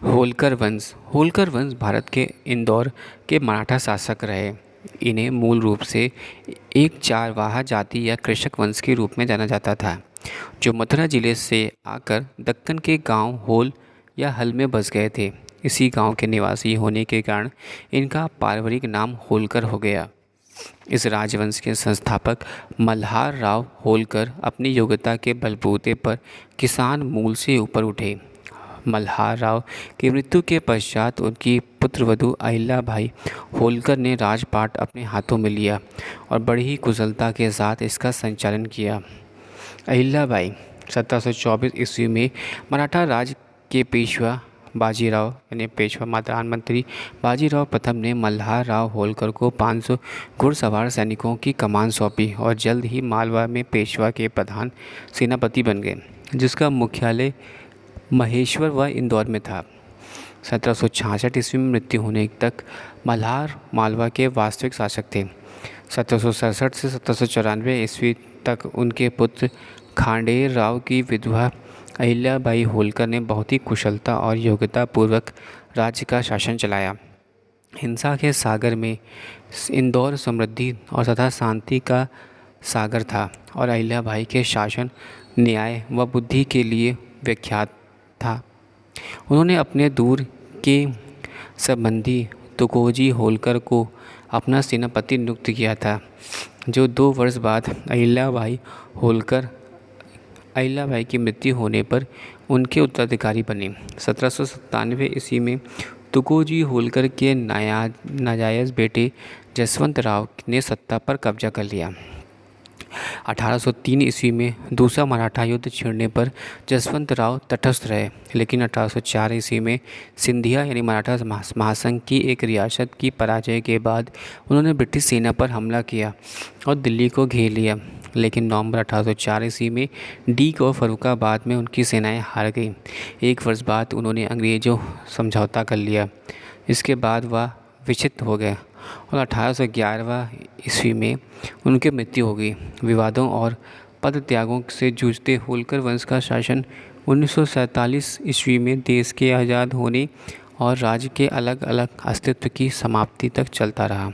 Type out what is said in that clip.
होलकर वंश भारत के इंदौर के मराठा शासक रहे। इन्हें मूल रूप से एक चारवाहा जाति या कृषक वंश के रूप में जाना जाता था, जो मथुरा जिले से आकर दक्कन के गांव होल या हल में बस गए थे। इसी गांव के निवासी होने के कारण इनका पारिवारिक नाम होलकर हो गया। इस राजवंश के संस्थापक मल्हार राव होलकर अपनी योग्यता के बलबूते पर किसान मूल से ऊपर उठे। मल्हार राव की मृत्यु के पश्चात उनकी पुत्रवधू अहिल्याबाई होलकर ने राजपाट अपने हाथों में लिया और बड़ी ही कुशलता के साथ इसका संचालन किया। अहिल्याबाई 1724 ईस्वी में मराठा राज के पेशवा बाजीराव यानी पेशवा प्रधानमंत्री बाजीराव प्रथम ने मल्हार राव होलकर को 500 घुड़सवार सैनिकों की कमान सौंपी और जल्द ही मालवा में पेशवा के प्रधान सेनापति बन गए, जिसका मुख्यालय महेश्वर व इंदौर में था। 1766 ईस्वी में मृत्यु होने तक मल्हार मालवा के वास्तविक शासक थे। 1767 से 1794 ईस्वी तक उनके पुत्र खांडेर राव की विधवा अहिल्याबाई होलकर ने बहुत ही कुशलता और योग्यता पूर्वक राज्य का शासन चलाया। हिंसा के सागर में इंदौर समृद्धि और तथा शांति का सागर था और अहिल्याबाई के शासन न्याय व बुद्धि के लिए विख्यात था। उन्होंने अपने दूर के संबंधी तुकोजी होलकर को अपना सेनापति नियुक्त किया था, जो 2 वर्ष बाद अहिल्याबाई की मृत्यु होने पर उनके उत्तराधिकारी बने। 1797 ईस्वी में तुकोजी होलकर के नाजायज़ बेटे जसवंत राव ने सत्ता पर कब्जा कर लिया। 1803 ईस्वी में दूसरा मराठा युद्ध छिड़ने पर जसवंत राव तटस्थ रहे, लेकिन 1804 ईस्वी में सिंधिया यानी मराठा महासंघ की एक रियासत की पराजय के बाद उन्होंने ब्रिटिश सेना पर हमला किया और दिल्ली को घेर लिया। लेकिन नवंबर 1804 ईस्वी में डीग और फर्रुखाबाद में उनकी सेनाएं हार गईं। 1 वर्ष बाद उन्होंने अंग्रेज़ों समझौता कर लिया। इसके बाद वह विचलित हो गए और 1811 ईस्वी में उनकी मृत्यु हो गई। विवादों और पदत्यागों से जूझते होलकर वंश का शासन 1947 ईस्वी में देश के आज़ाद होने और राज्य के अलग अलग अस्तित्व की समाप्ति तक चलता रहा।